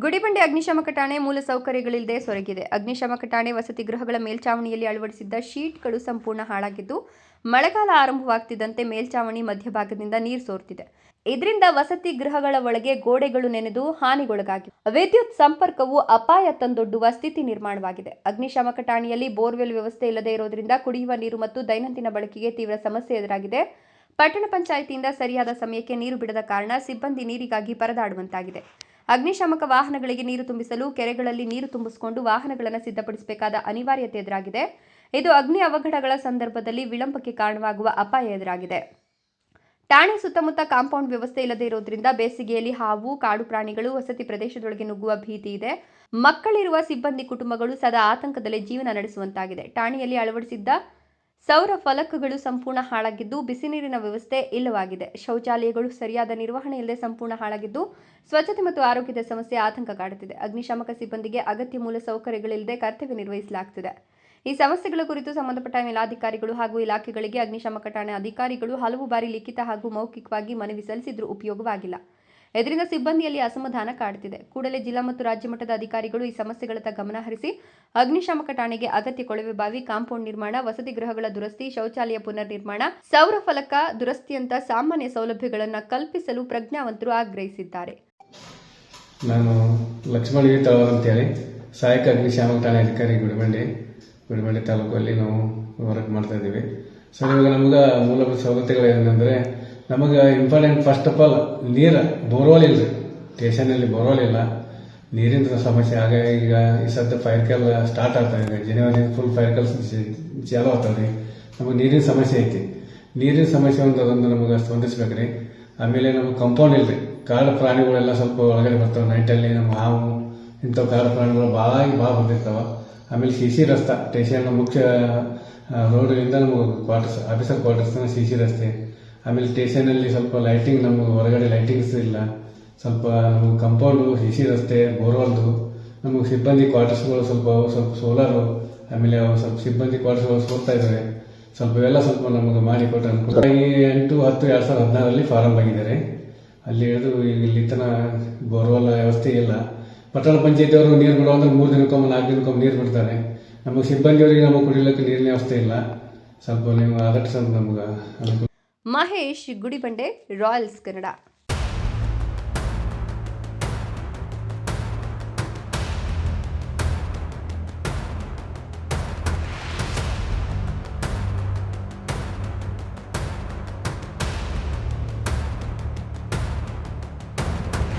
ಗುಡಿಬಂಡೆ ಅಗ್ನಿಶಾಮಕ ಠಾಣೆ ಮೂಲಸೌಕರ್ಯಗಳಿಲ್ಲದೆ ಸೊರಗಿದೆ. ಅಗ್ನಿಶಾಮಕ ಠಾಣೆ ವಸತಿ ಗೃಹಗಳ ಮೇಲ್ಚಾವಣಿಯಲ್ಲಿ ಅಳವಡಿಸಿದ್ದ ಶೀಟ್ಗಳು ಸಂಪೂರ್ಣ ಹಾಳಾಗಿದ್ದು, ಮಳೆಗಾಲ ಆರಂಭವಾಗುತ್ತಿದ್ದಂತೆ ಮೇಲ್ಚಾವಣಿ ಮಧ್ಯಭಾಗದಿಂದ ನೀರು ಸೋರುತ್ತಿದೆ. ಇದರಿಂದ ವಸತಿ ಗೃಹಗಳ ಒಳಗೆ ಗೋಡೆಗಳು ನೆನೆದು ಹಾನಿಗೊಳಗಾಗಿವೆ. ವಿದ್ಯುತ್ ಸಂಪರ್ಕವು ಅಪಾಯ ತಂದೊಡ್ಡುವ ಸ್ಥಿತಿ ನಿರ್ಮಾಣವಾಗಿದೆ. ಅಗ್ನಿಶಾಮಕ ಠಾಣೆಯಲ್ಲಿ ಬೋರ್ವೆಲ್ ವ್ಯವಸ್ಥೆ ಇಲ್ಲದೆ ಇರುವುದರಿಂದ ಕುಡಿಯುವ ನೀರು ಮತ್ತು ದೈನಂದಿನ ಬಳಕೆಗೆ ತೀವ್ರ ಸಮಸ್ಯೆ ಎದುರಾಗಿದೆ. ಪಟ್ಟಣ ಪಂಚಾಯಿತಿಯಿಂದ ಸರಿಯಾದ ಸಮಯಕ್ಕೆ ನೀರು ಬಿಡದ ಕಾರಣ ಸಿಬ್ಬಂದಿ ನೀರಿಗಾಗಿ ಪರದಾಡುವಂತಾಗಿದೆ. ಅಗ್ನಿಶಾಮಕ ವಾಹನಗಳಿಗೆ ನೀರು ತುಂಬಿಸಲು ಕೆರೆಗಳಲ್ಲಿ ನೀರು ತುಂಬಿಸಿಕೊಂಡು ವಾಹನಗಳನ್ನು ಸಿದ್ಧಪಡಿಸಬೇಕಾದ ಅನಿವಾರ್ಯತೆ ಎದುರಾಗಿದೆ. ಇದು ಅಗ್ನಿ ಅವಘಡಗಳ ಸಂದರ್ಭದಲ್ಲಿ ವಿಳಂಬಕ್ಕೆ ಕಾರಣವಾಗುವ ಅಪಾಯ ಎದುರಾಗಿದೆ. ಠಾಣೆ ಸುತ್ತಮುತ್ತ ಕಾಂಪೌಂಡ್ ವ್ಯವಸ್ಥೆ ಇಲ್ಲದೆ ಇರುವುದರಿಂದ ಬೇಸಿಗೆಯಲ್ಲಿ ಹಾವು, ಕಾಡು ಪ್ರಾಣಿಗಳು ವಸತಿ ಪ್ರದೇಶದೊಳಗೆ ನುಗ್ಗುವ ಭೀತಿ ಇದೆ. ಮಕ್ಕಳಿರುವ ಸಿಬ್ಬಂದಿ ಕುಟುಂಬಗಳು ಸದಾ ಆತಂಕದಲ್ಲೇ ಜೀವನ ನಡೆಸುವಂತಾಗಿದೆ. ಠಾಣೆಯಲ್ಲಿ ಅಳವಡಿಸಿದ್ದ ಸೌರ ಫಲಕಗಳು ಸಂಪೂರ್ಣ ಹಾಳಾಗಿದ್ದು, ಬಿಸಿ ನೀರಿನ ವ್ಯವಸ್ಥೆ ಇಲ್ಲವಾಗಿದೆ. ಶೌಚಾಲಯಗಳು ಸರಿಯಾದ ನಿರ್ವಹಣೆ ಇಲ್ಲದೆ ಸಂಪೂರ್ಣ ಹಾಳಾಗಿದ್ದು, ಸ್ವಚ್ಛತೆ ಮತ್ತು ಆರೋಗ್ಯದ ಸಮಸ್ಯೆ ಆತಂಕ ಕಾಡುತ್ತಿದೆ. ಅಗ್ನಿಶಾಮಕ ಸಿಬ್ಬಂದಿಗೆ ಅಗತ್ಯ ಮೂಲ ಸೌಕರ್ಯಗಳಿಲ್ಲದೆ ಕರ್ತವ್ಯ ನಿರ್ವಹಿಸಲಾಗುತ್ತಿದೆ. ಈ ಸಮಸ್ಯೆಗಳ ಕುರಿತು ಸಂಬಂಧಪಟ್ಟ ಮೇಲಾಧಿಕಾರಿಗಳು ಹಾಗೂ ಇಲಾಖೆಗಳಿಗೆ ಅಗ್ನಿಶಾಮಕ ಠಾಣೆ ಅಧಿಕಾರಿಗಳು ಹಲವು ಬಾರಿ ಲಿಖಿತ ಹಾಗೂ ಮೌಖಿಕವಾಗಿ ಮನವಿ ಸಲ್ಲಿಸಿದ್ರೂ ಉಪಯೋಗವಾಗಿಲ್ಲ. ಇದರಿಂದ ಸಿಬ್ಬಂದಿಯಲ್ಲಿ ಅಸಮಾಧಾನ ಕಾಡುತ್ತಿದೆ. ಕೂಡಲೇ ಜಿಲ್ಲಾ ಮತ್ತು ರಾಜ್ಯ ಮಟ್ಟದ ಅಧಿಕಾರಿಗಳು ಈ ಸಮಸ್ಯೆಗಳತ್ತ ಗಮನ ಹರಿಸಿ ಅಗ್ನಿಶಾಮಕ ಠಾಣೆಗೆ ಅಗತ್ಯ ಕೊಳವೆ ಬಾವಿ, ಕಾಂಪೌಂಡ್ ನಿರ್ಮಾಣ, ವಸತಿ ಗೃಹಗಳ ದುರಸ್ತಿ, ಶೌಚಾಲಯ ಪುನರ್ ನಿರ್ಮಾಣ, ಸೌರ ಫಲಕ ದುರಸ್ತಿಯಂತ ಸಾಮಾನ್ಯ ಸೌಲಭ್ಯಗಳನ್ನು ಕಲ್ಪಿಸಲು ಪ್ರಜ್ಞಾವಂತರು ಆಗ್ರಹಿಸಿದ್ದಾರೆ. ನಾನು ಲಕ್ಷ್ಮಣ ಅಂತೇಳಿ ಸಹಾಯಕ ಅಗ್ನಿಶಾಮಕ ಠಾಣೆ ಅಧಿಕಾರಿ ಗುಡಿಬಂಡೆ ತಾಲೂಕಲ್ಲಿ ನಾವು ವರ್ಕ್ ಮಾಡ್ತಾ ಇದ್ದೀವಿ. ಸರ್, ಇವಾಗ ನಮ್ಗೆ ಮೂಲಭೂತ ಸವಲತ್ತುಗಳು ಏನಂದ್ರೆ ನಮಗೆ ಇಂಪಾರ್ಟೆಂಟ್ ಫಸ್ಟ್ ಆಫ್ ಆಲ್ ನೀರು, ಬೋರ್ವೆಲ್ ಇಲ್ಲ ರೀ. ಸ್ಟೇಷನಲ್ಲಿ ಬೋರ್ವೆಲ್ ಇಲ್ಲ, ನೀರಿನ ಸಮಸ್ಯೆ. ಹಾಗಾಗಿ ಈಗ ಈ ಸದ್ಯ ಫೈರ್ ಕಾಲ್ ಸ್ಟಾರ್ಟ್ ಆಗ್ತಾ ಇದೆ. ಜನವರಿ ಫುಲ್ ಫೈರ್ ಕಾಲ್ ಚಾಲು ಆಗ್ತಾವ್ರಿ. ನಮಗೆ ನೀರಿನ ಸಮಸ್ಯೆ ಐತಿ. ನೀರಿನ ಸಮಸ್ಯೆ ಅದೊಂದು ನಮಗೆ ಸ್ಪಂದಿಸ್ಬೇಕ್ರಿ. ಆಮೇಲೆ ನಮಗೆ ಕಾಂಪೌಂಡ್ ಇಲ್ಲ ರೀ. ಕಾಡು ಪ್ರಾಣಿಗಳೆಲ್ಲ ಸ್ವಲ್ಪ ಒಳಗಡೆ ಬರ್ತಾವೆ. ನೈಟಲ್ಲಿ ನಮ್ಮ ಹಾವು ಇಂಥವು ಕಾಡು ಪ್ರಾಣಿಗಳು ಭಾಳ ಬಂದಿರ್ತಾವೆ. ಆಮೇಲೆ ಸಿ ರಸ್ತೆ, ಸ್ಟೇಷನ್ ಮುಖ್ಯ ರೋಡ್ಗಳಿಂದ ನಮಗೆ ಕ್ವಾರ್ಟರ್ಸ್, ಆಫೀಸರ್ ಕ್ವಾರ್ಟರ್ಸ್ ಸಿ ರಸ್ತೆ. ಆಮೇಲೆ ಸ್ಟೇಷನಲ್ಲಿ ಸ್ವಲ್ಪ ಲೈಟಿಂಗ್, ನಮಗೆ ಹೊರಗಡೆ ಲೈಟಿಂಗ್ಸ್ ಇಲ್ಲ. ಸ್ವಲ್ಪ ನಮಗೆ ಕಂಪೌಂಡು, ಸಿ ರಸ್ತೆ, ಬೋರ್ವೆಲ್ದು, ನಮಗೆ ಸಿಬ್ಬಂದಿ ಕ್ವಾರ್ಟರ್ಸ್ಗಳು ಸ್ವಲ್ಪ ಸೋಲಾರು, ಆಮೇಲೆ ಸ್ವಲ್ಪ ಸಿಬ್ಬಂದಿ ಕ್ವಾರ್ಟರ್ಸ್ಗಳು ಸೋರ್ತಾ ಇದ್ದಾರೆ. ಸ್ವಲ್ಪ ಇವೆಲ್ಲ ಸ್ವಲ್ಪ ನಮಗೆ ಮಾಡಿಕೊಟ್ಟು ಅನುಕೂಲ. 8/10/2016 ಫಾರಂ ಆಗಿದ್ದಾರೆ. ಅಲ್ಲಿ ಹಿಡಿದು ಇಲ್ಲಿ ತನ ಬೋರ್ವೆಲ್ ವ್ಯವಸ್ಥೆ ಇಲ್ಲ. ಪಟ್ಟಣ ಪಂಚಾಯತಿಯವರು ನೀರು ಬಿಡುವ ಅಂದ್ರೆ 3 ದಿನಕ್ಕೊಮ್ಮೆ 4 ದಿನಕ್ಕೊಮ್ಮೆ ನೀರು ಬಿಡ್ತಾರೆ. ನಮಗೆ ಸಿಬ್ಬಂದಿಯವರಿಗೆ ನಮಗೆ ಕುಡಿಲಿಕ್ಕೆ ನೀರಿನ ವ್ಯವಸ್ಥೆ ಇಲ್ಲ. ಸ್ವಲ್ಪ ನೀವು ಆದಷ್ಟು ನಮ್ಗೆ ಅನುಕೂಲ. ಮಹೇಶ್, ಗುಡಿಬಂಡೆ, ರಾಯಲ್ಸ್ ಕನ್ನಡ.